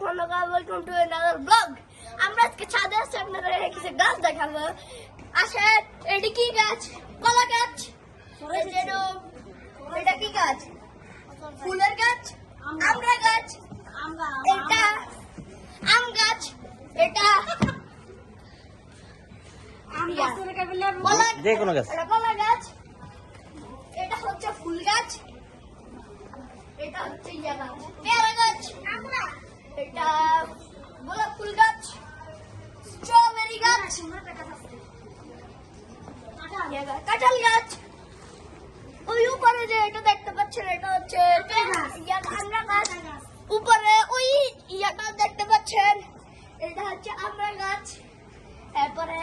Khandakar, welcome to another blog. আমরা আজকে ছাদে আসছি, আপনাদের কিছু গাছ দেখাবো। আসেন, এটি কি গাছ? কলা গাছ। এটা কি গাছ? ফুলের গাছ, আমড়া গাছ, এটা আম গাছ, এটা যে কোনো গাছ, এটা কলা গাছ, এটা হচ্ছে ফুল গাছ, এটা হচ্ছে পেয়ারা গাছ, এটা গোলাপ ফুল গাছ, স্ট্রবেরি গাছ, কাঁঠাল গাছ। ওই উপরে যে এটা দেখতে পাচ্ছেন, এটা হচ্ছে আমড়া গাছ। উপরে ওই ইয়াটা দেখতে পাচ্ছেন, এটা হচ্ছে আমড়া গাছ। তারপরে